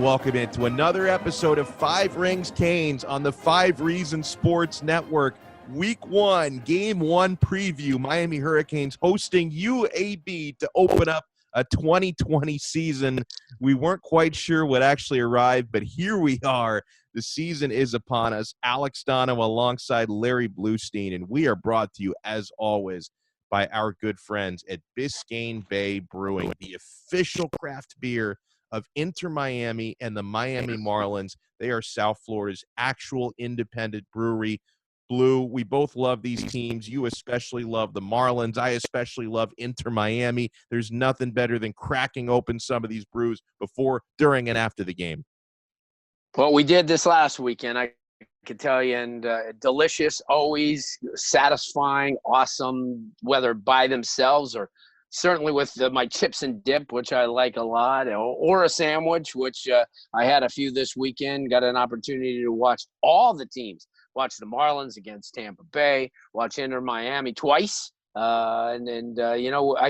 welcome into another episode of Five Rings Canes on the 5 Reasons Sports Network. Week 1, Game 1 preview. Miami Hurricanes hosting UAB to open up a 2020 season. We weren't quite sure what actually arrived, but here we are. The season is upon us. Alex Donno alongside Larry Blustein, and we are brought to you, as always, by our good friends at Biscayne Bay Brewing, the official craft beer of Inter Miami and the Miami Marlins. They are South Florida's actual independent brewery. Blue, we both love these teams. You especially love the Marlins. I especially love Inter Miami. There's nothing better than cracking open some of these brews before, during, and after the game. Well, we did this last weekend, I can tell you, and delicious, always satisfying, awesome, whether by themselves or certainly with my chips and dip, which I like a lot, or a sandwich, which I had a few this weekend. Got an opportunity to watch all the teams. Watch the Marlins against Tampa Bay, watch Inter Miami twice. I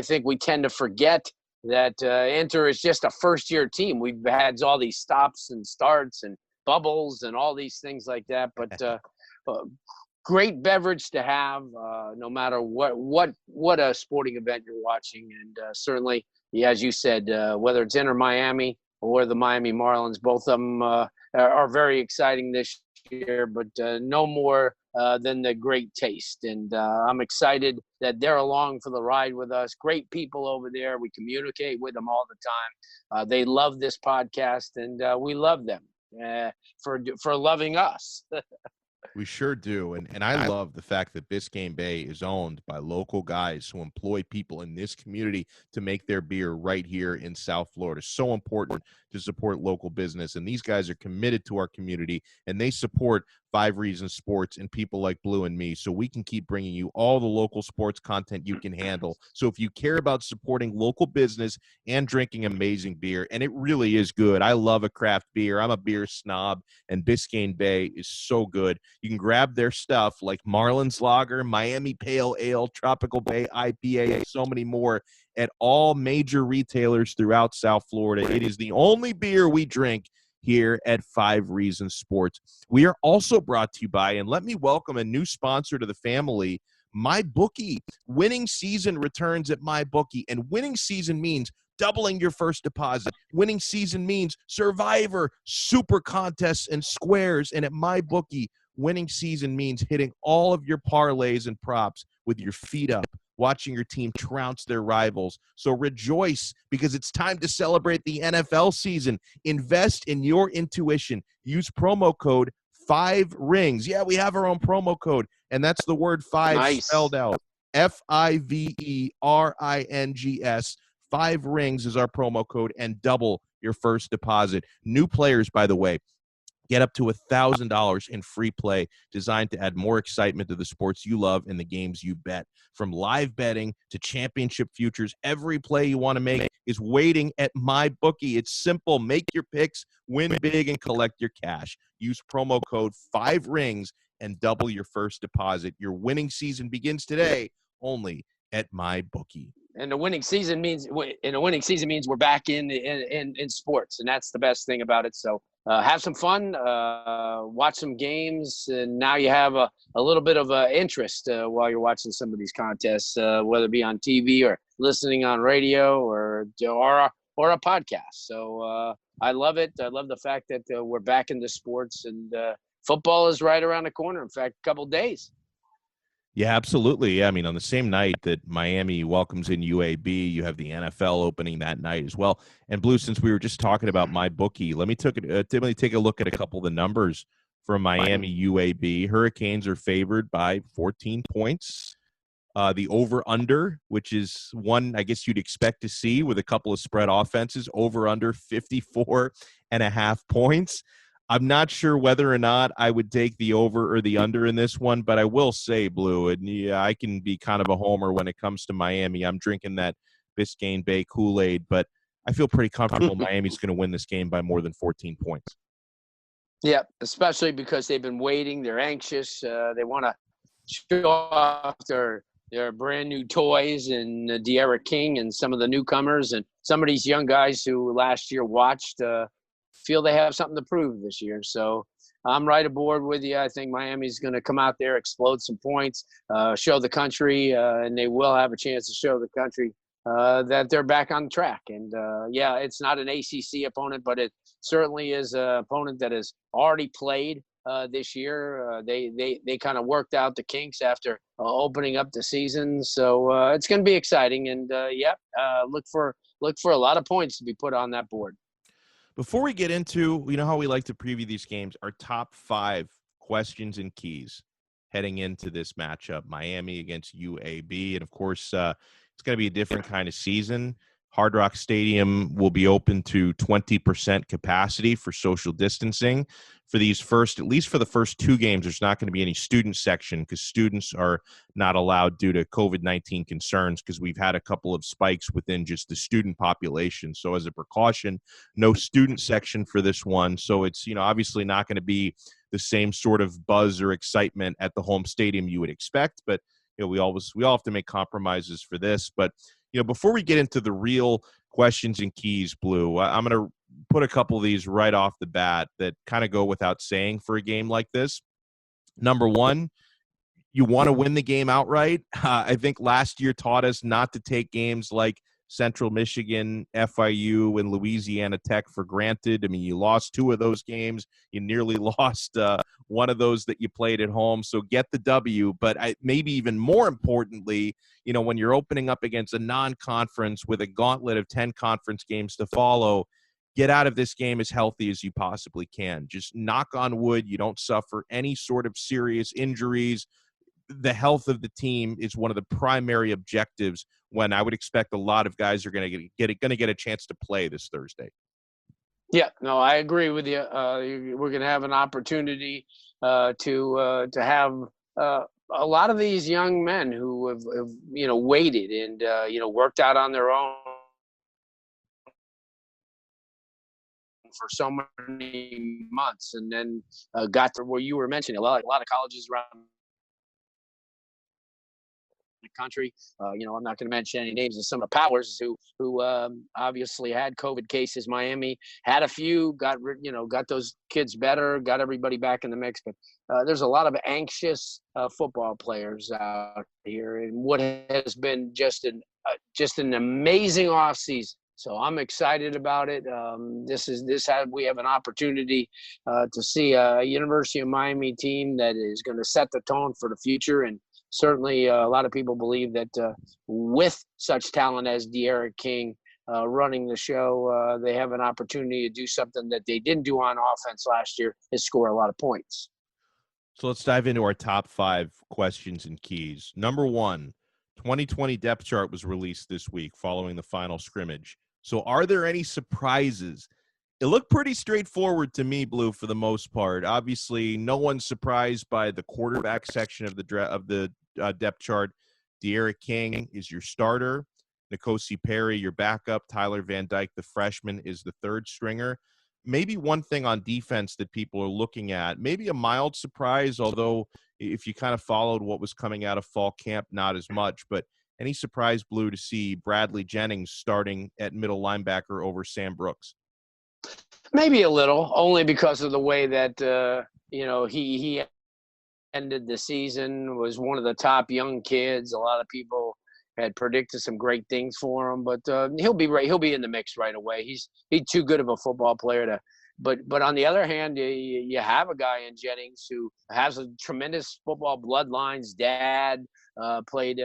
think we tend to forget that Inter is just a first-year team. We've had all these stops and starts and bubbles and all these things like that. But great beverage to have, no matter what a sporting event you're watching. And certainly, as you said, whether it's Inter Miami or the Miami Marlins, both of them are very exciting this year, but no more than the great taste. And I'm excited that they're along for the ride with us. Great people over there. We communicate with them all the time. They love this podcast, and we love them for loving us. We sure do, and I love the fact that Biscayne Bay is owned by local guys who employ people in this community to make their beer right here in South Florida. So important to support local business, and these guys are committed to our community, and they support 5 Reasons Sports and people like Blue and me, so we can keep bringing you all the local sports content you can handle. So if you care about supporting local business and drinking amazing beer, and it really is good. I love a craft beer. I'm a beer snob, and Biscayne Bay is so good. You can grab their stuff like Marlins Lager, Miami Pale Ale, Tropical Bay IPA, and so many more at all major retailers throughout South Florida. It is the only beer we drink here at 5 Reasons Sports. We are also brought to you by, and let me welcome a new sponsor to the family, MyBookie. Winning season returns at MyBookie, and winning season means doubling your first deposit. Winning season means Survivor, Super Contests, and Squares. And at MyBookie, winning season means hitting all of your parlays and props with your feet up, watching your team trounce their rivals. So rejoice, because it's time to celebrate the NFL season. Invest in your intuition. Use promo code 5RINGS. Yeah, we have our own promo code, and that's the word 5 Nice. Spelled out. FIVERINGS. 5 Rings is our promo code, and double your first deposit. New players, by the way, get up to $1,000 in free play, designed to add more excitement to the sports you love and the games you bet. From live betting to championship futures, every play you want to make is waiting at MyBookie. It's simple. Make your picks, win big, and collect your cash. Use promo code 5RINGS and double your first deposit. Your winning season begins today, only at MyBookie. And the winning season means we're back in sports, and that's the best thing about it. So have some fun, watch some games, and now you have a little bit of interest while you're watching some of these contests, whether it be on TV or listening on radio or a podcast. So I love it. I love the fact that we're back into sports, and football is right around the corner. In fact, a couple days. Yeah, absolutely. Yeah, I mean, on the same night that Miami welcomes in UAB, you have the NFL opening that night as well. And Blue, since we were just talking about MyBookie, let me take a look at a couple of the numbers from Miami UAB. Hurricanes are favored by 14 points. The over-under, which is one I guess you'd expect to see with a couple of spread offenses, over-under 54.5 points. I'm not sure whether or not I would take the over or the under in this one, but I will say, Blue, and yeah, I can be kind of a homer when it comes to Miami. I'm drinking that Biscayne Bay Kool-Aid, but I feel pretty comfortable Miami's going to win this game by more than 14 points. Yeah, especially because they've been waiting. They're anxious. They want to show off their brand new toys, and De'Ara King and some of the newcomers and some of these young guys who last year watched feel they have something to prove this year. So I'm right aboard with you. I think Miami's going to come out there, explode some points, show the country, and they will have a chance to show the country that they're back on track. And yeah, it's not an ACC opponent, but it certainly is an opponent that has already played this year. They kind of worked out the kinks after opening up the season, so it's going to be exciting. And look for a lot of points to be put on that board. Before we get into, how we like to preview these games, our top 5 questions and keys heading into this matchup, Miami against UAB. And of course, it's going to be a different kind of season. Hard Rock Stadium will be open to 20% capacity for social distancing. For these at least for the first 2 games, there's not going to be any student section because students are not allowed due to COVID-19 concerns, because we've had a couple of spikes within just the student population. So as a precaution, no student section for this one. So it's, obviously not going to be the same sort of buzz or excitement at the home stadium you would expect, but we all have to make compromises for this. But before we get into the real questions and keys, Blue, I'm going to put a couple of these right off the bat that kind of go without saying for a game like this. Number one, you want to win the game outright. I think last year taught us not to take games like Central Michigan, FIU, and Louisiana Tech for granted. I mean, you lost 2 of those games. You nearly lost one of those that you played at home. So get the W. But maybe even more importantly, when you're opening up against a non-conference with a gauntlet of 10 conference games to follow, get out of this game as healthy as you possibly can. Just knock on wood, you don't suffer any sort of serious injuries. The health of the team is one of the primary objectives when I would expect a lot of guys are going to get a chance to play this Thursday. Yeah, no, I agree with you. We're going to have an opportunity to have a lot of these young men who have waited and worked out on their own for so many months, and then got to where you were mentioning a lot of colleges around the country. I'm not going to mention any names of some of the powers who obviously had COVID cases. Miami had a few, got those kids better, got everybody back in the mix. But there's a lot of anxious football players out here, and what has been just an amazing off season. So I'm excited about it. We have an opportunity to see a University of Miami team that is going to set the tone for the future. And certainly a lot of people believe that with such talent as De'Aaron King running the show, they have an opportunity to do something that they didn't do on offense last year, is score a lot of points. So let's dive into our top 5 questions and keys. Number 1, 2020 depth chart was released this week following the final scrimmage. So are there any surprises? It looked pretty straightforward to me, Blue, for the most part. Obviously, no one's surprised by the quarterback section of the depth chart. De'Aaron King is your starter. N'Kosi Perry, your backup. Tyler Van Dyke, the freshman, is the third stringer. Maybe one thing on defense that people are looking at, maybe a mild surprise, although if you kind of followed what was coming out of fall camp, not as much. But any surprise, Blue, to see Bradley Jennings starting at middle linebacker over Sam Brooks? Maybe a little, only because of the way that he ended the season. Was one of the top young kids. A lot of people had predicted some great things for him, but he'll be in the mix right away. He's too good of a football player to. But on the other hand, you have a guy in Jennings who has a tremendous football bloodlines. Dad played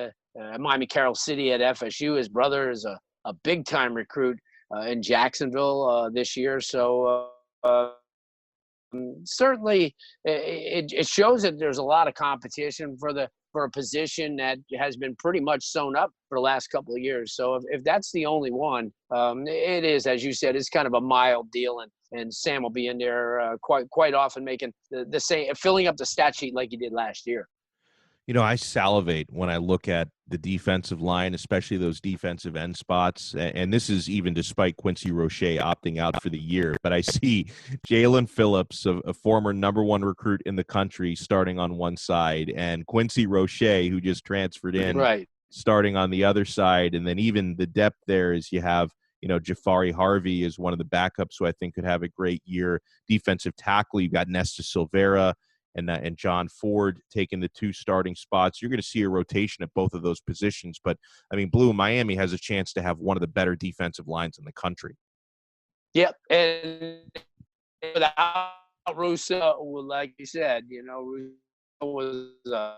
Miami Carroll City at FSU. His brother is a big time recruit in Jacksonville this year. So certainly it shows that there's a lot of competition for a position that has been pretty much sewn up for the last couple of years. So if that's the only one, it is, as you said, it's kind of a mild deal, and Sam will be in there quite often, making the same, filling up the stat sheet like he did last year. I salivate when I look at the defensive line, especially those defensive end spots. And this is even despite Quincy Roche opting out for the year. But I see Jalen Phillips, a former number 1 recruit in the country, starting on one side, and Quincy Roche, who just transferred in, right, starting on the other side. And then even the depth there is you have Jafari Harvey is one of the backups who I think could have a great year. Defensive tackle, you've got Nesta Silvera and John Ford taking the 2 starting spots. You're going to see a rotation at both of those positions. But, Blue, Miami has a chance to have one of the better defensive lines in the country. Yep, and without Russo, like you said, Russo was a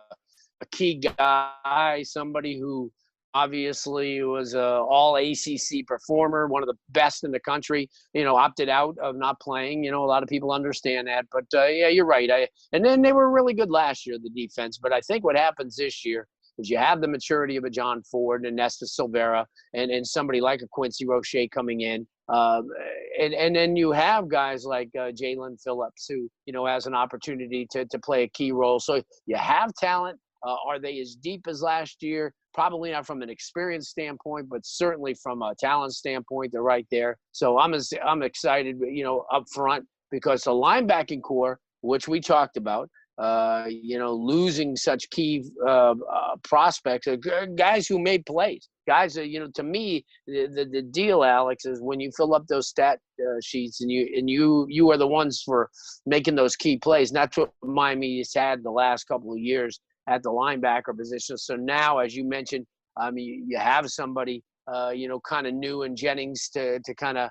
key guy, somebody who obviously was a all ACC performer, one of the best in the country, opted out of not playing. A lot of people understand that. But, yeah, you're right. And then they were really good last year, the defense. But I think what happens this year is you have the maturity of a John Ford and Nesta Silvera and somebody like a Quincy Roche coming in. And then you have guys like Jalen Phillips, who, has an opportunity to play a key role. So you have talent. Are they as deep as last year? Probably not from an experience standpoint, but certainly from a talent standpoint, they're right there. So I'm excited, up front, because the linebacking core, which we talked about, losing such key prospects, guys who made plays, guys, to me, the deal, Alex, is when you fill up those stat sheets and you are the ones for making those key plays. And that's what Miami has had the last couple of years at the linebacker position. So now, as you mentioned, you have somebody, kind of new in Jennings to kind of,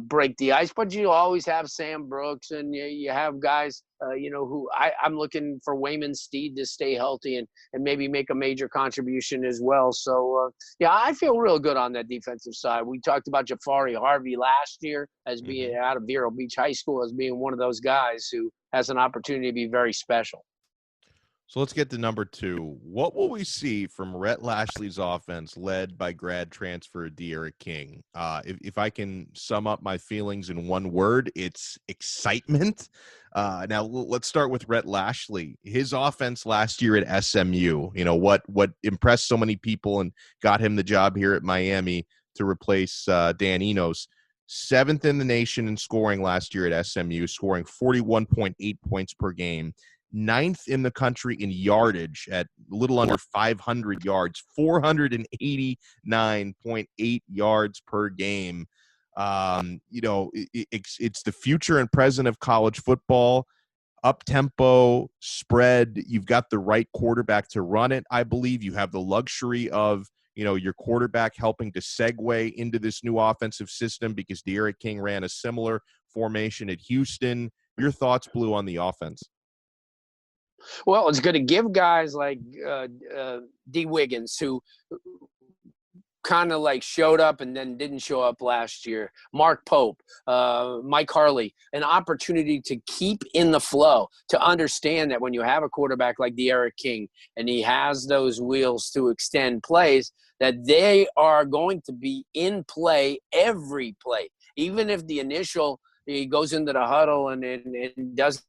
break the ice, but you always have Sam Brooks, and you have guys, who I'm looking for Wayman Steed to stay healthy and maybe make a major contribution as well. So, yeah, I feel real good on that defensive side. We talked about Jafari Harvey last year as being out of Vero Beach High School, as being one of those guys who has an opportunity to be very special. So let's get to number 2. What will we see from Rhett Lashley's offense led by grad transfer De'Aaron King? If I can sum up my feelings in one word, it's excitement. Now let's start with Rhett Lashley. His offense last year at SMU, what impressed so many people and got him the job here at Miami to replace Dan Enos. 7th in the nation in scoring last year at SMU, scoring 41.8 points per game. 9th in the country in yardage at a little under 500 yards, 489.8 yards per game. It's the future and present of college football. Up-tempo, spread. You've got the right quarterback to run it, I believe. You have the luxury of, your quarterback helping to segue into this new offensive system, because De'Aaron King ran a similar formation at Houston. Your thoughts, Blue, on the offense? Well, it's going to give guys like D. Wiggins, who kind of like showed up and then didn't show up last year, Mark Pope, Mike Harley, an opportunity to keep in the flow, to understand that when you have a quarterback like De'Aaron King and he has those wheels to extend plays, that they are going to be in play every play, even if the initial he goes into the huddle and doesn't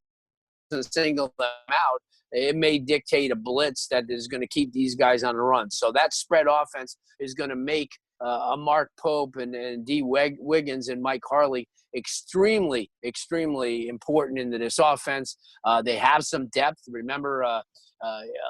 single them out, it may dictate a blitz that is going to keep these guys on the run. So that spread offense is going to make a Mark Pope and D. Wiggins and Mike Harley extremely, extremely important into this offense. They have some depth. Remember, a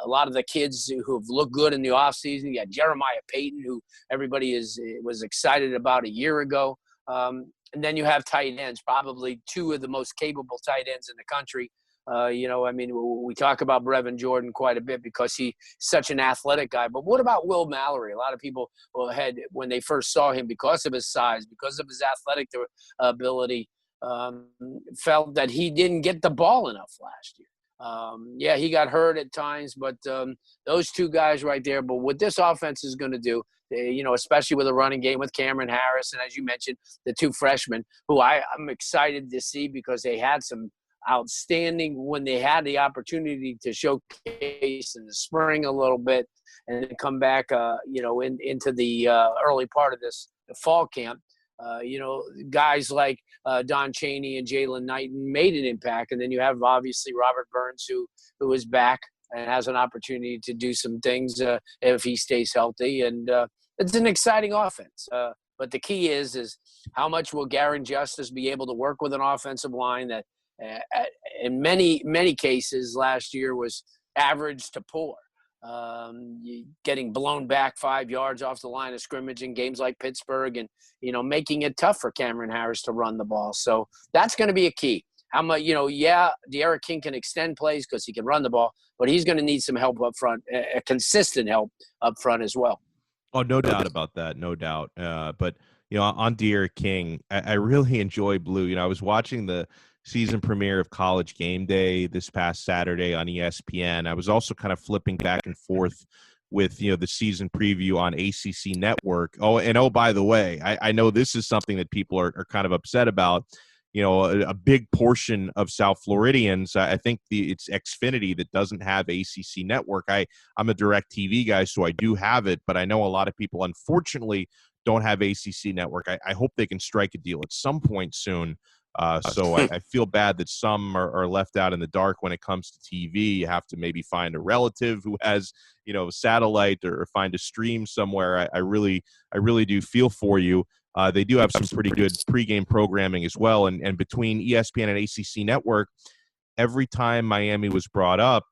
lot of the kids who have looked good in the offseason. You got Jeremiah Payton, who everybody was excited about a year ago. And then you have tight ends, probably 2 of the most capable tight ends in the country. We talk about Brevin Jordan quite a bit because he's such an athletic guy. But what about Will Mallory? A lot of people had, when they first saw him, because of his size, because of his athletic ability, felt that he didn't get the ball enough last year. He got hurt at times, but those 2 guys right there. But what this offense is going to do, especially with a running game with Cameron Harris, and as you mentioned, the 2 freshmen, who I'm excited to see because they had some outstanding when they had the opportunity to showcase in the spring a little bit and then come back, into the early part of this fall camp. Guys like Don Chaney and Jalen Knighton made an impact. And then you have obviously Robert Burns, who is back and has an opportunity to do some things if he stays healthy. And it's an exciting offense. But the key is how much will Garen Justice be able to work with an offensive line that in many cases last year was average to poor. getting blown back 5 yards off the line of scrimmage in games like Pittsburgh, and making it tough for Cameron Harris to run the ball. So that's going to be a key. How much, De'Ara King can extend plays because he can run the ball, but he's going to need some help up front, a consistent help up front as well. Oh, no doubt about that, no doubt. But on De'Ara King, I really enjoy Blue. I was watching the season premiere of College Game Day this past Saturday on ESPN. I was also kind of flipping back and forth with the season preview on ACC Network. Oh, by the way, I know this is something that people are kind of upset about. A big portion of South Floridians, I think it's Xfinity that doesn't have ACC Network. I'm a DirecTV guy, so I do have it, but I know a lot of people, unfortunately, don't have ACC Network. I hope they can strike a deal at some point soon. So I feel bad that some are left out in the dark when it comes to TV. You have to maybe find a relative who has, satellite or find a stream somewhere. I really do feel for you. They do have some pretty good pregame programming as well. And between ESPN and ACC Network, every time Miami was brought up,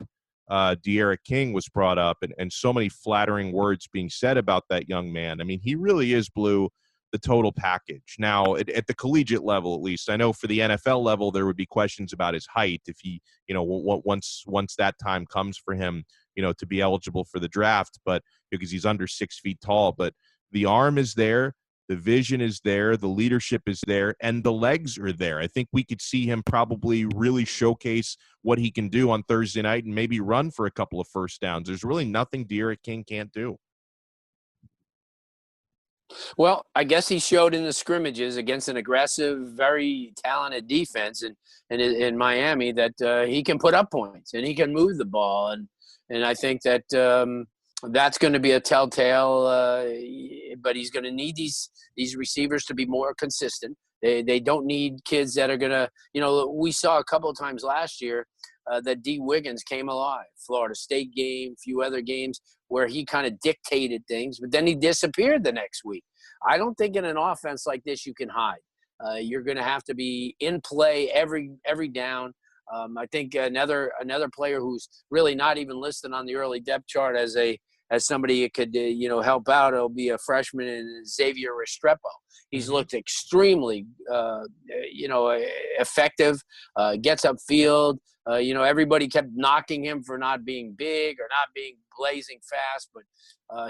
De'Ara King was brought up, and so many flattering words being said about that young man. I mean, he really is, Blue, the total package. Now, at the collegiate level, at least, I know for the NFL level, there would be questions about his height if he, once that time comes for him, to be eligible for the draft, but because he's under 6 feet tall. But the arm is there. The vision is there, the leadership is there, and the legs are there. I think we could see him probably really showcase what he can do on Thursday night and maybe run for a couple of first downs. There's really nothing De'Ara King can't do. Well, I guess he showed in the scrimmages against an aggressive, very talented defense in Miami that he can put up points and he can move the ball. And I think that that's going to be a telltale, but he's going to need these receivers to be more consistent. They don't need kids that are going to, we saw a couple of times last year that D. Wiggins came alive. Florida State game, few other games where he kind of dictated things, but then he disappeared the next week. I don't think in an offense like this you can hide. You're going to have to be in play every down. I think another player who's really not even listed on the early depth chart as somebody that could help out, it'll be a freshman in Xavier Restrepo. He's looked extremely effective. Gets upfield. Everybody kept knocking him for not being big or not being blazing fast, but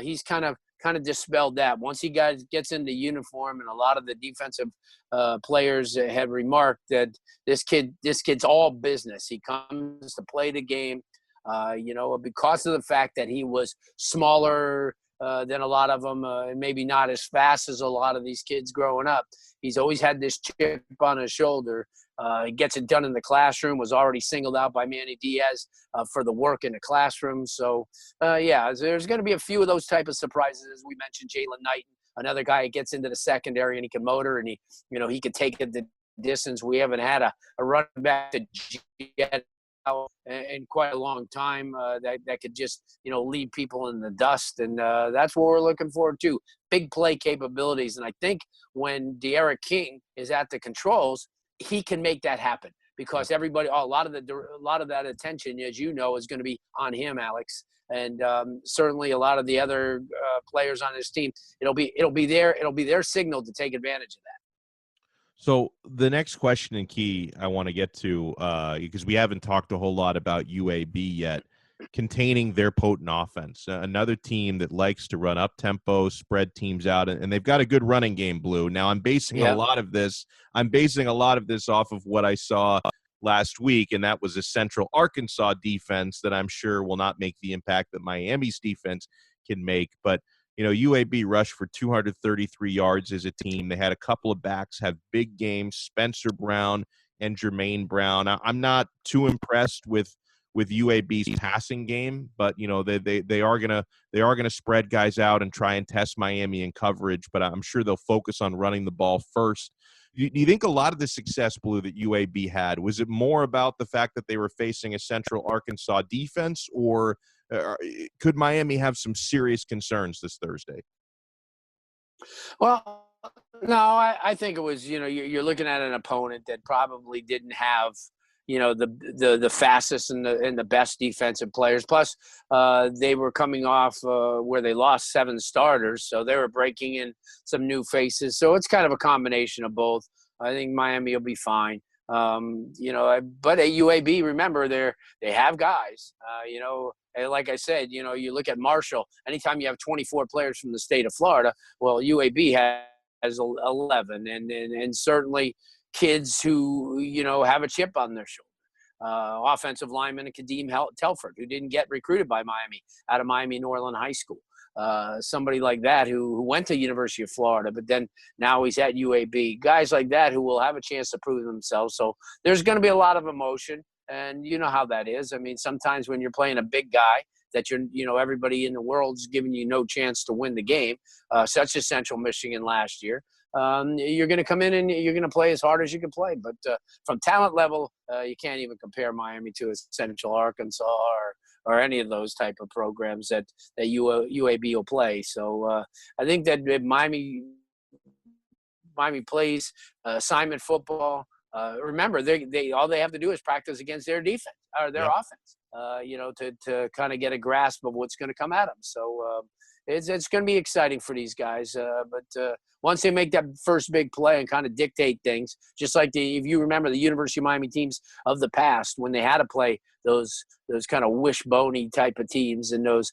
he's kind of dispelled that once he gets into uniform. And a lot of the defensive players had remarked that this kid's all business. He comes to play the game. Because of the fact that he was smaller than a lot of them, and maybe not as fast as a lot of these kids growing up. He's always had this chip on his shoulder. He gets it done in the classroom, was already singled out by Manny Diaz for the work in the classroom. So, there's going to be a few of those type of surprises. As we mentioned, Jalen Knight, another guy that gets into the secondary and he can motor and he can take it the distance. We haven't had a running back to get in quite a long time that could just leave people in the dust, and that's what we're looking forward to. Big play capabilities, and I think when De'Ara King is at the controls, he can make that happen because everybody, a lot of that attention, as you know, is going to be on him, Alex, and certainly a lot of the other players on his team. It'll be their signal to take advantage of that. So the next question and key I want to get to, because we haven't talked a whole lot about UAB yet, containing their potent offense. Another team that likes to run up tempo, spread teams out, and they've got a good running game, Blue. Now I'm basing a lot of this off of what I saw last week, and that was a Central Arkansas defense that I'm sure will not make the impact that Miami's defense can make, but UAB rushed for 233 yards as a team. They had a couple of backs have big games, Spencer Brown and Jermaine Brown. I'm not too impressed with UAB's passing game, but they are gonna spread guys out and try and test Miami in coverage. But I'm sure they'll focus on running the ball first. Do you think a lot of the success, Blue, that UAB had, was it more about the fact that they were facing a Central Arkansas defense, or could Miami have some serious concerns this Thursday? Well, no, I think it was, you're looking at an opponent that probably didn't have, the fastest and the best defensive players. Plus, they were coming off where they lost 7 starters, so they were breaking in some new faces. So it's kind of a combination of both. I think Miami will be fine. But at UAB, remember, they have guys. And like I said, you look at Marshall. Anytime you have 24 players from the state of Florida, well, UAB has 11, and certainly kids who have a chip on their shoulder. Offensive lineman Kadeem Telford, who didn't get recruited by Miami out of Miami Norland High School. Somebody like that who went to University of Florida, but then now he's at UAB. Guys like that who will have a chance to prove themselves. So there's going to be a lot of emotion, and you know how that is. I mean, sometimes when you're playing a big guy that everybody in the world's giving you no chance to win the game, such as Central Michigan last year, you're going to come in and you're going to play as hard as you can play. But from talent level, you can't even compare Miami to Central Arkansas or any of those type of programs that UAB will play. So I think that Miami plays assignment football. Remember, they all they have to do is practice against their defense or their offense. To kind of get a grasp of what's going to come at them. So it's going to be exciting for these guys. But once they make that first big play and kind of dictate things, just like if you remember the University of Miami teams of the past, when they had to play those kind of wishbone-y type of teams and those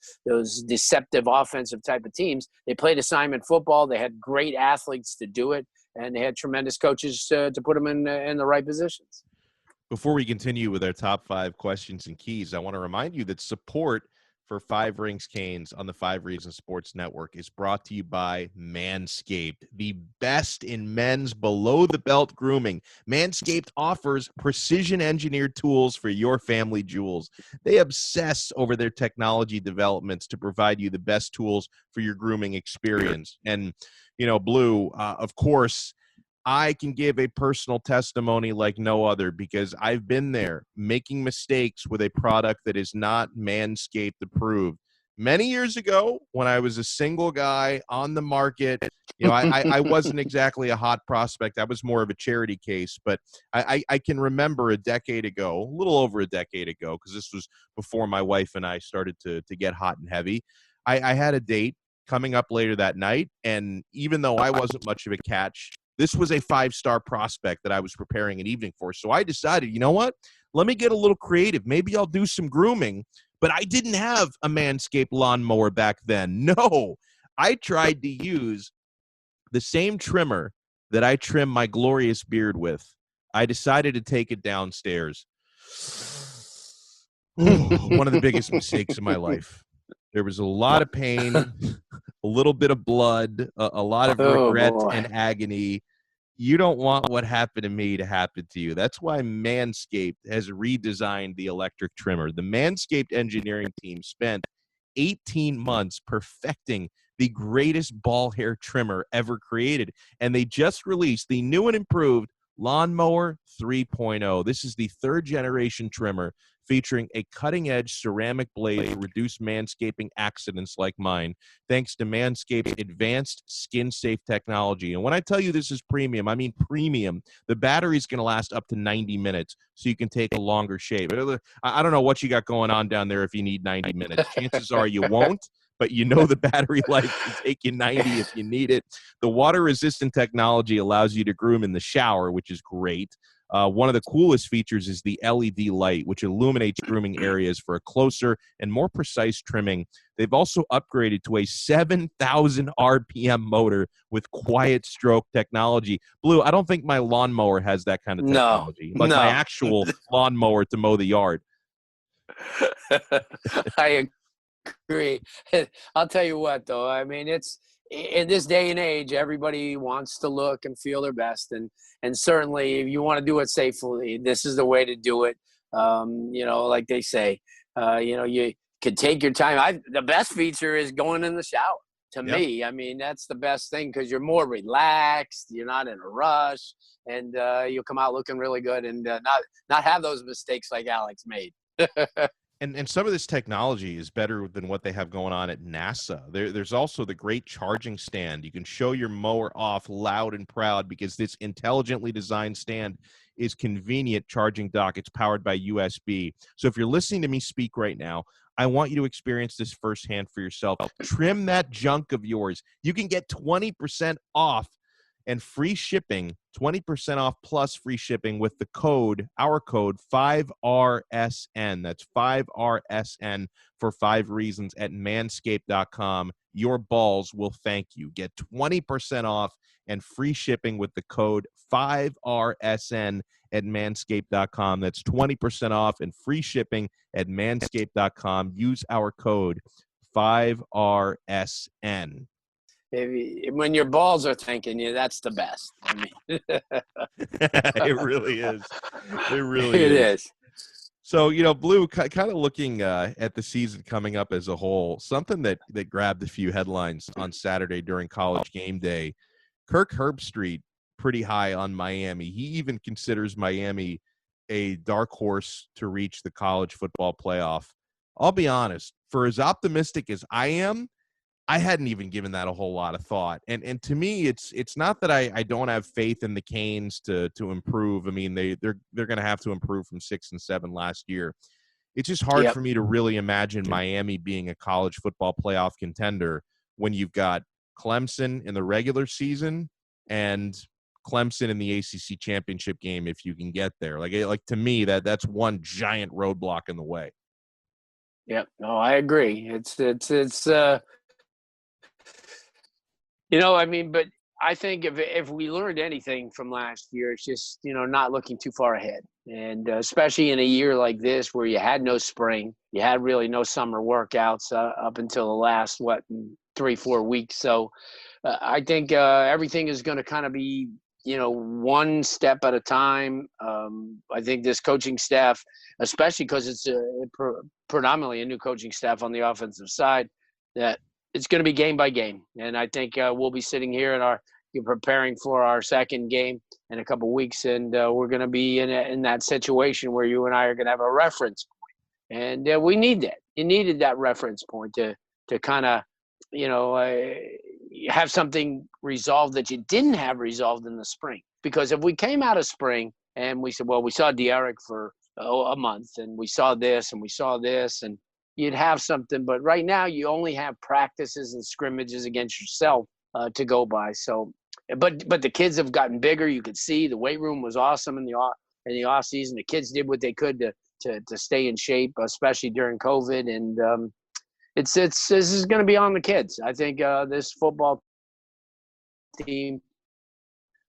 deceptive offensive type of teams, they played assignment football. They had great athletes to do it, and they had tremendous coaches to put them in the right positions. Before we continue with our top 5 questions and keys, I want to remind you that support for 5 Rings Canes on the 5 Reasons Sports Network is brought to you by Manscaped, the best in men's below-the-belt grooming. Manscaped offers precision-engineered tools for your family jewels. They obsess over their technology developments to provide you the best tools for your grooming experience. And, Blue, of course, I can give a personal testimony like no other because I've been there making mistakes with a product that is not Manscaped approved. Many years ago, when I was a single guy on the market, I wasn't exactly a hot prospect. I was more of a charity case, but I can remember a decade ago, a little over a decade ago, because this was before my wife and I started to get hot and heavy. I had a date coming up later that night, and even though I wasn't much of a catch, this was a 5-star prospect that I was preparing an evening for. So I decided, you know what? Let me get a little creative. Maybe I'll do some grooming. But I didn't have a Manscaped lawnmower back then. No, I tried to use the same trimmer that I trim my glorious beard with. I decided to take it downstairs. One of the biggest mistakes of my life. There was a lot of pain, a little bit of blood, a lot of regret and agony. You don't want what happened to me to happen to you. That's why Manscaped has redesigned the electric trimmer. The Manscaped engineering team spent 18 months perfecting the greatest ball hair trimmer ever created, and they just released the new and improved Lawnmower 3.0. This is the 3rd generation trimmer featuring a cutting-edge ceramic blade to reduce manscaping accidents like mine, thanks to Manscaped's advanced skin-safe technology. And when I tell you this is premium, I mean premium. The battery's going to last up to 90 minutes, so you can take a longer shave. I don't know what you got going on down there if you need 90 minutes. Chances are you won't, but the battery life can take you 90 if you need it. The water-resistant technology allows you to groom in the shower, which is great. One of the coolest features is the LED light, which illuminates grooming areas for a closer and more precise trimming. They've also upgraded to a 7,000 RPM motor with quiet stroke technology. Blue, I don't think my lawnmower has that kind of technology. My actual lawnmower to mow the yard. I agree. I'll tell you what, though. I mean, it's in this day and age, everybody wants to look and feel their best, and certainly, if you want to do it safely, this is the way to do it. Like they say, you can take your time. The best feature is going in the shower. To me, I mean, that's the best thing because you're more relaxed. You're not in a rush, and you'll come out looking really good and not have those mistakes like Alex made. And some of this technology is better than what they have going on at NASA. There's also the great charging stand. You can show your mower off loud and proud because this intelligently designed stand is convenient charging dock. It's powered by USB. So if you're listening to me speak right now, I want you to experience this firsthand for yourself. Trim that junk of yours. You can get 20% off and free shipping, 20% off plus free shipping with the code, our code, 5RSN. That's 5RSN for 5 reasons at manscaped.com. Your balls will thank you. Get 20% off and free shipping with the code 5RSN at manscaped.com. That's 20% off and free shipping at manscaped.com. Use our code 5RSN. When your balls are thanking you, that's the best. I mean, it really is. It really it is. is. So, Blue, kind of looking at the season coming up as a whole, something that grabbed a few headlines on Saturday during College game day. Kirk Herbstreit pretty high on Miami. He even considers Miami a dark horse to reach the college football playoff. I'll be honest, for as optimistic as I am, I hadn't even given that a whole lot of thought. And to me, it's not that I don't have faith in the Canes to improve. I mean, they're going to have to improve from 6 and 7 last year. It's just hard for me to really imagine Miami being a college football playoff contender when you've got Clemson in the regular season and Clemson in the ACC championship game if you can get there. Like to me, that's one giant roadblock in the way. Yep. No, I agree. It's I mean, but I think if we learned anything from last year, it's just, not looking too far ahead. And especially in a year like this where you had no spring, you had really no summer workouts up until the last, 3-4 weeks. So I think everything is going to kind of be, one step at a time. I think this coaching staff, especially because it's predominantly a new coaching staff on the offensive side, that it's going to be game by game. And I think we'll be sitting here preparing for our second game in a couple of weeks, and we're going to be in that situation where you and I are going to have a reference point. And we need that. You needed that reference point to kind of, have something resolved that you didn't have resolved in the spring. Because if we came out of spring and we said, well, we saw De'Aaron for a month, and we saw this, and you'd have something. But right now you only have practices and scrimmages against yourself to go by. So, but the kids have gotten bigger. You could see the weight room was awesome in the off season. The kids did what they could to stay in shape, especially during COVID. And this is going to be on the kids. I think this football team,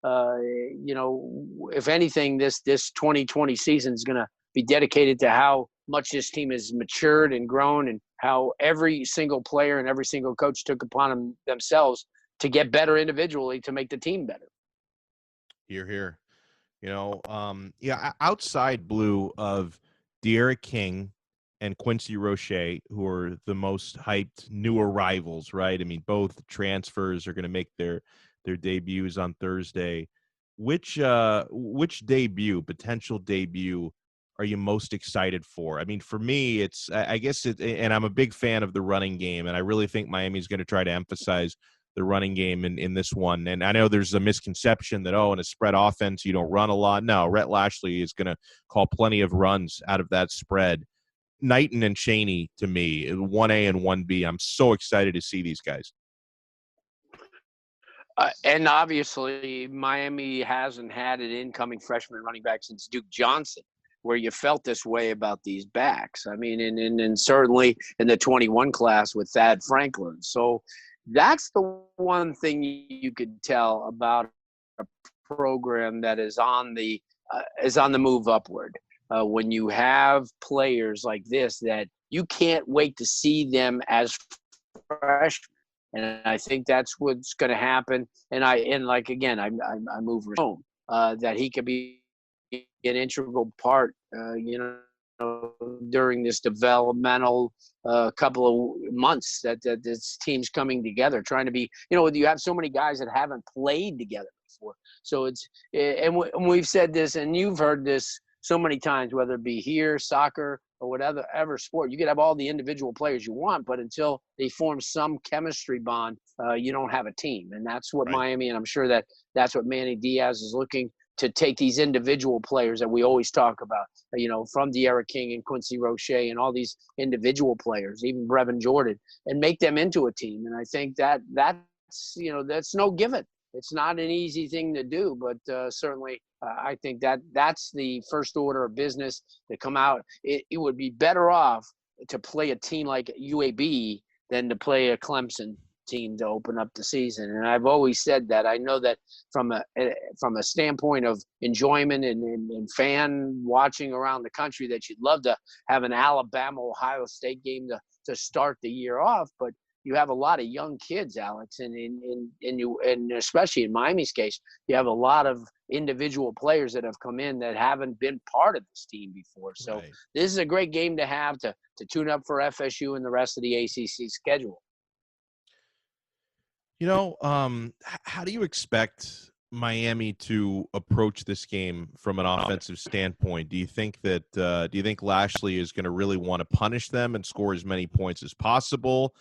if anything, this 2020 season is going to be dedicated to how much this team has matured and grown, and how every single player and every single coach took upon themselves to get better individually to make the team better. Hear, hear. Outside, Blue, of De'Aaron King and Quincy Roche, who are the most hyped new arrivals, right? I mean, both transfers are going to make their debuts on Thursday. Which potential debut are you most excited for? I mean, for me, and I'm a big fan of the running game, and I really think Miami's going to try to emphasize the running game in this one. And I know there's a misconception that, in a spread offense, you don't run a lot. No, Rhett Lashley is going to call plenty of runs out of that spread. Knighton and Chaney, to me, 1A and 1B. I'm so excited to see these guys. And obviously, Miami hasn't had an incoming freshman running back since Duke Johnson, where you felt this way about these backs. I mean, and certainly in the 21 class with Thad Franklin. So that's the one thing you could tell about a program that is on the move upward. When you have players like this, that you can't wait to see them as freshmen. And I think that's what's going to happen. I move home, that he could be an integral part, during this developmental couple of months that this team's coming together, trying to be, you have so many guys that haven't played together before. So and we've said this, and you've heard this so many times, whether it be here, soccer, or whatever sport. You could have all the individual players you want, but until they form some chemistry bond, you don't have a team. And that's what Miami, and I'm sure that's what Manny Diaz is looking to take these individual players that we always talk about, from De'Ara King and Quincy Roche and all these individual players, even Brevin Jordan, and make them into a team. And I think that's no given. It's not an easy thing to do, but certainly I think that's the first order of business to come out. It would be better off to play a team like UAB than to play a Clemson team to open up the season. And I've always said that. I know that from a standpoint of enjoyment and fan watching around the country, that you'd love to have an Alabama-Ohio State game to start the year off, but you have a lot of young kids, Alex, and especially in Miami's case, you have a lot of individual players that have come in that haven't been part of this team before. So Right. This is a great game to have to tune up for FSU and the rest of the ACC schedule. How do you expect Miami to approach this game from an offensive standpoint? Do you think Lashley is going to really want to punish them and score as many points as possible,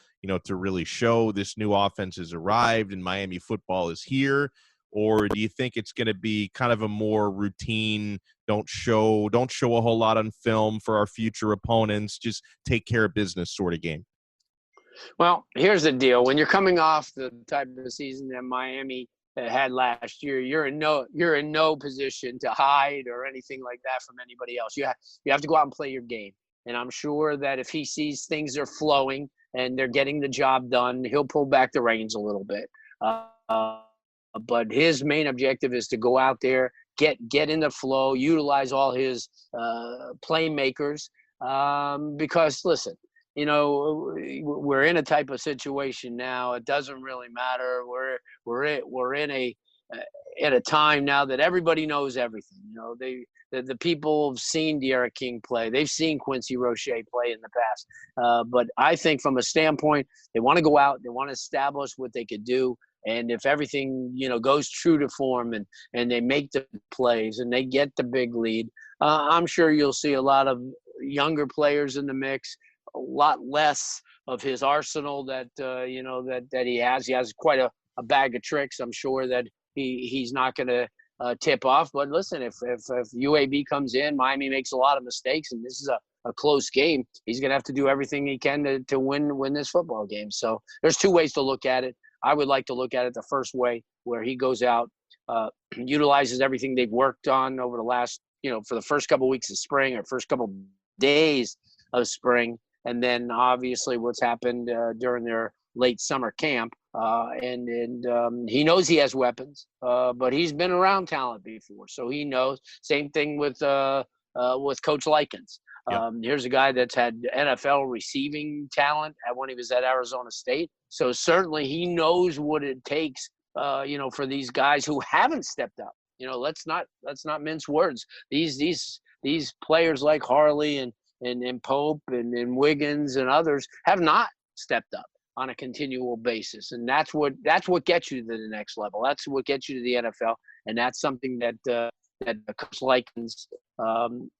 to really show this new offense has arrived and Miami football is here? Or do you think it's going to be kind of a more routine, don't show a whole lot on film for our future opponents, just take care of business sort of game? Well, here's the deal. When you're coming off the type of season that Miami had last year, you're in no position to hide or anything like that from anybody else. You have to go out and play your game. And I'm sure that if he sees things are flowing and they're getting the job done, he'll pull back the reins a little bit. But his main objective is to go out there, get in the flow, utilize all his playmakers. Because listen, we're in a type of situation now. It doesn't really matter. We're in a time now that everybody knows everything. The people have seen De'Ara King play. They've seen Quincy Roche play in the past. But I think from a standpoint, they want to go out. They want to establish what they could do. And if everything, goes true to form and they make the plays and they get the big lead, I'm sure you'll see a lot of younger players in the mix. A lot less of his arsenal that he has. He has quite a bag of tricks. I'm sure that he's not going to tip off. But listen, if UAB comes in, Miami makes a lot of mistakes, and this is a close game, he's going to have to do everything he can to win this football game. So there's two ways to look at it. I would like to look at it the first way, where he goes out, utilizes everything they've worked on over the last, for the first couple of weeks of spring or first couple of days of spring. And then obviously what's happened during their late summer camp. And he knows he has weapons, but he's been around talent before. So he knows. Same thing with Coach Likens. Yep. Here's a guy that's had NFL receiving talent when he was at Arizona State. So certainly he knows what it takes, for these guys who haven't stepped up. Let's not mince words. These players like Harley and Pope and Wiggins and others have not stepped up on a continual basis. And that's what gets you to the next level. That's what gets you to the NFL. And that's something that Coach Likens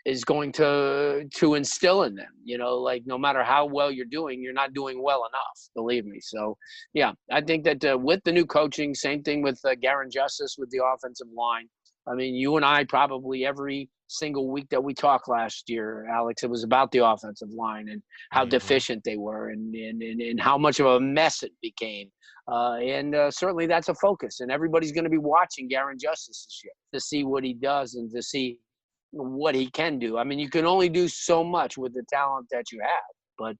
is going to instill in them. No matter how well you're doing, you're not doing well enough, believe me. So, yeah, I think that with the new coaching, same thing with Garin Justice with the offensive line. I mean, you and I probably every single week that we talked last year, Alex, it was about the offensive line and how deficient they were and how much of a mess it became. And certainly that's a focus. And everybody's going to be watching Garin Justice this year to see what he does and to see what he can do. I mean, you can only do so much with the talent that you have. But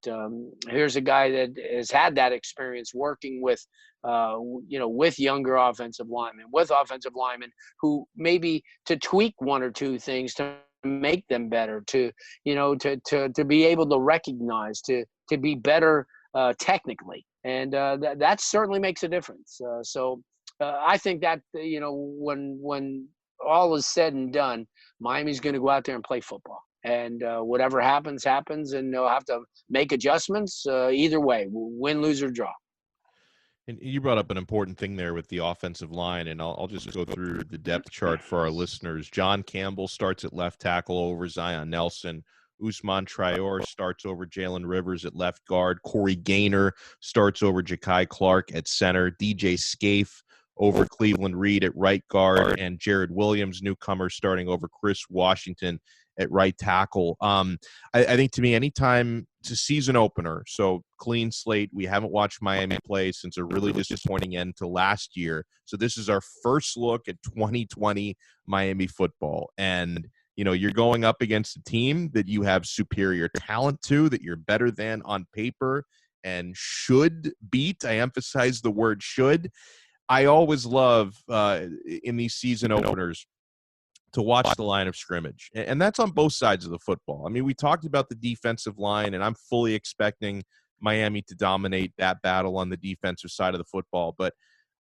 here's a guy that has had that experience working with, with younger offensive linemen who maybe to tweak one or two things to make them better, to be able to recognize, to be better technically. And that certainly makes a difference. So I think that, when all is said and done, Miami's going to go out there and play football. And whatever happens, and they'll have to make adjustments either way, win, lose, or draw. And you brought up an important thing there with the offensive line, and I'll just go through the depth chart for our listeners. John Campbell starts at left tackle over Zion Nelson. Usman Traore starts over Jalen Rivers at left guard. Corey Gaynor starts over Ja'Kai Clark at center. DJ Scaife over Cleveland Reed at right guard, and Jared Williams, newcomer, starting over Chris Washington at right tackle. I think, to me, anytime it's a season opener, so clean slate. We haven't watched Miami play since a really disappointing end to last year. So this is our first look at 2020 Miami football. And, you're going up against a team that you have superior talent to, that you're better than on paper and should beat. I emphasize the word should. I always love in these season openers to watch the line of scrimmage. And that's on both sides of the football. I mean, we talked about the defensive line, and I'm fully expecting Miami to dominate that battle on the defensive side of the football. But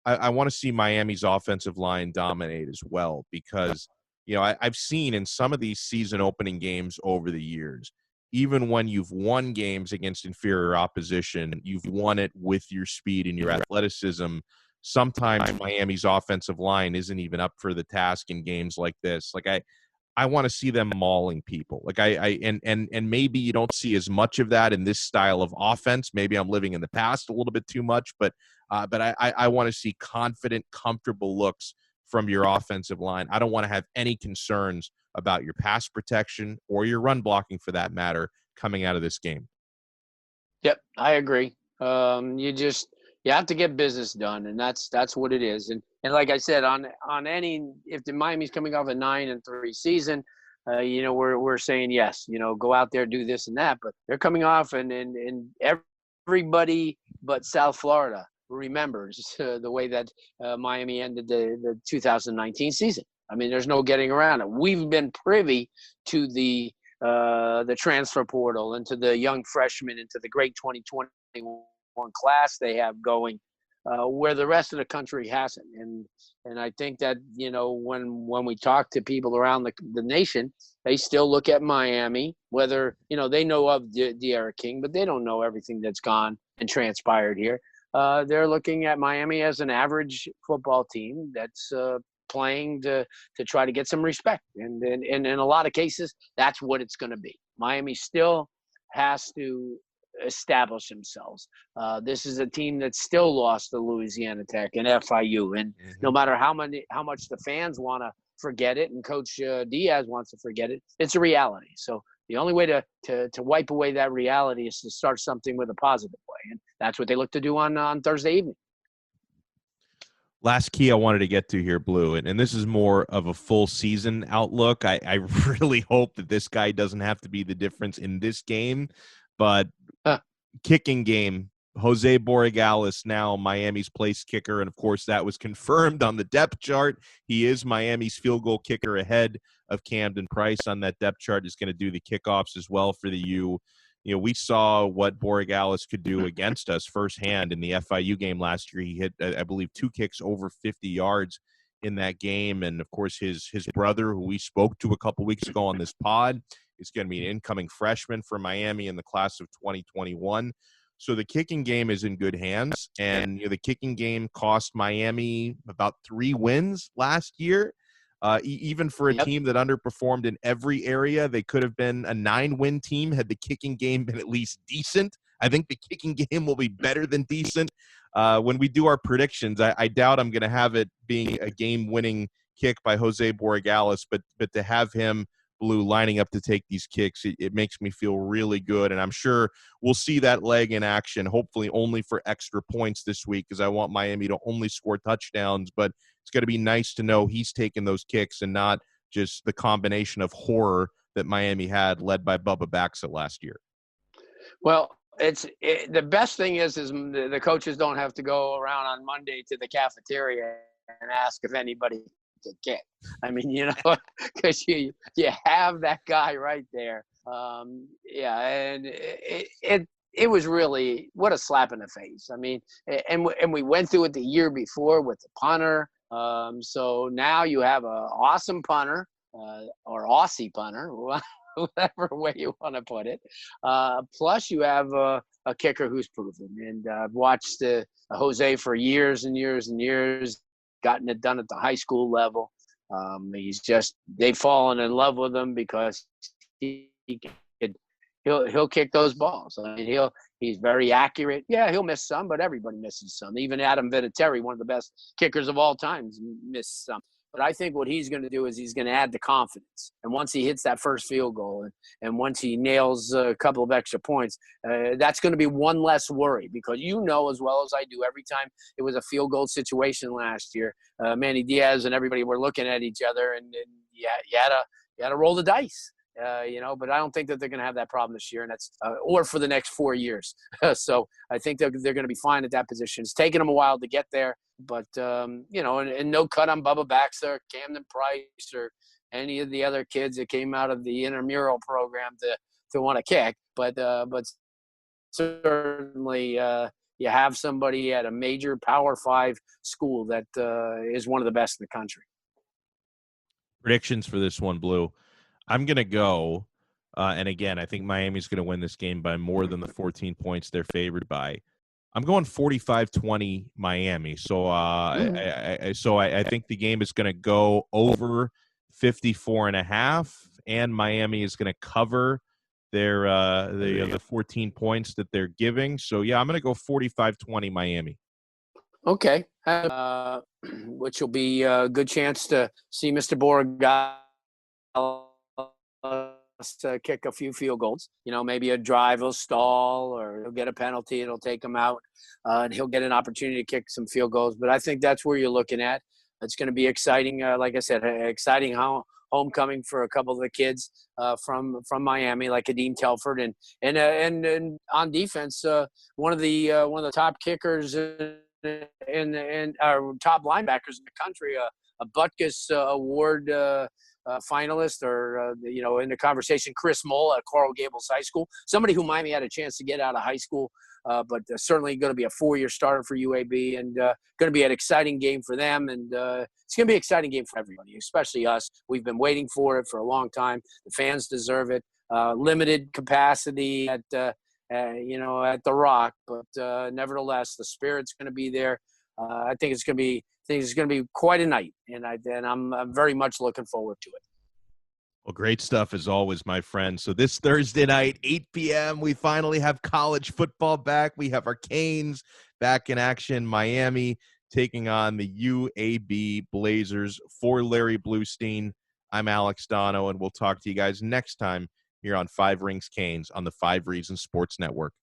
I want to see Miami's offensive line dominate as well, because, I've seen in some of these season opening games over the years, even when you've won games against inferior opposition, you've won it with your speed and your athleticism. Sometimes Miami's offensive line isn't even up for the task in games like this. Like, I want to see them mauling people. Like, and maybe you don't see as much of that in this style of offense. Maybe I'm living in the past a little bit too much, but I want to see confident, comfortable looks from your offensive line. I don't want to have any concerns about your pass protection or your run blocking, for that matter, coming out of this game. Yep, I agree. You have to get business done, and that's what it is. And like I said, on any, if the Miami's coming off a 9-3 season, we're saying yes, go out there, do this and that. But they're coming off, and everybody but South Florida remembers the way that Miami ended the 2019 season. I mean, there's no getting around it. We've been privy to the transfer portal, and to the young freshmen, into the great 2021 class they have going, where the rest of the country hasn't. And I think that, when we talk to people around the nation, they still look at Miami, whether, they know of De'Ara King, but they don't know everything that's gone and transpired here. They're looking at Miami as an average football team that's playing to try to get some respect. And in a lot of cases, that's what it's going to be. Miami still has to establish themselves. This is a team that still lost to Louisiana Tech and FIU. And no matter how much the fans want to forget it, and Coach Diaz wants to forget it, it's a reality. So the only way to wipe away that reality is to start something with a positive way. And that's what they look to do on Thursday evening. Last key I wanted to get to here, Blue, and this is more of a full season outlook. I really hope that this guy doesn't have to be the difference in this game, but kicking game, Jose Borregales, now Miami's place kicker, and of course that was confirmed on the depth chart. He is Miami's field goal kicker ahead of Camden Price on that depth chart. Is going to do the kickoffs as well for the U. We saw what Borregales could do against us firsthand in the FIU game last year. He hit, I believe, 2 kicks over 50 yards in that game. And, of course, his brother, who we spoke to a couple weeks ago on this pod, is going to be an incoming freshman for Miami in the class of 2021. So the kicking game is in good hands. And the kicking game cost Miami about 3 wins last year. Even for a team that underperformed in every area, they could have been a 9-win team had the kicking game been at least decent. I think the kicking game will be better than decent. When we do our predictions, I doubt I'm going to have it being a game-winning kick by Jose Borregales, but to have him, Blue, lining up to take these kicks, it makes me feel really good. And I'm sure we'll see that leg in action, hopefully only for extra points this week, because I want Miami to only score touchdowns. But it's going to be nice to know he's taking those kicks and not just the combination of horror that Miami had, led by Bubba Baxa last year. Well, the best thing is the coaches don't have to go around on Monday to the cafeteria and ask if anybody can kick. I mean, because you have that guy right there. And it was really, what a slap in the face. I mean, and we went through it the year before with the punter. So now you have an awesome punter, or Aussie punter, whatever way you want to put it. Plus you have a kicker who's proven. And I've watched Jose for years and years and years, gotten it done at the high school level. They've fallen in love with him because he'll he'll kick those balls. I mean, he's very accurate. Yeah, he'll miss some, but everybody misses some. Even Adam Vinatieri, one of the best kickers of all time, missed some. But I think what he's going to do is he's going to add the confidence. And once he hits that first field goal and once he nails a couple of extra points, that's going to be one less worry, because you know as well as I do, every time it was a field goal situation last year, Manny Diaz and everybody were looking at each other, and you had to roll the dice. But I don't think that they're going to have that problem this year, and that's or for the next 4 years. So I think they're going to be fine at that position. It's taken them a while to get there, but and no cut on Bubba Baxter, Camden Price, or any of the other kids that came out of the intramural program to want to kick. But certainly you have somebody at a major Power 5 school that is one of the best in the country. Predictions for this one, Blue. I'm going to go, and again, I think Miami's going to win this game by more than the 14 points they're favored by. I'm going 45-20 Miami. So I think the game is going to go over 54.5, and Miami is going to cover the 14 points that they're giving. So, yeah, I'm going to go 45-20 Miami. Okay. Which will be a good chance to see Mr. Borgata to kick a few field goals. Maybe a drive will stall, or he'll get a penalty. It'll take him out, and he'll get an opportunity to kick some field goals. But I think that's where you're looking at. It's going to be exciting. Like I said, exciting homecoming for a couple of the kids from Miami, like Kadeem Telford, and on defense, one of the top kickers and our top linebackers in the country, a Butkus Award finalist, or in the conversation, Chris Moll at Coral Gables High School, somebody who Miami had a chance to get out of high school, but certainly going to be a 4-year starter for UAB, and going to be an exciting game for them, and it's going to be an exciting game for everybody, especially us. We've been waiting for it for a long time. The fans deserve it. Limited capacity at the Rock, but nevertheless, the spirit's going to be there. I think it's going to be quite a night, and I'm very much looking forward to it. Well, great stuff as always, my friend. So this Thursday night, 8 p.m., we finally have college football back. We have our Canes back in action. Miami taking on the UAB Blazers. For Larry Blustein, I'm Alex Donno, and we'll talk to you guys next time here on 5 Rings Canes on the 5 Reasons Sports Network.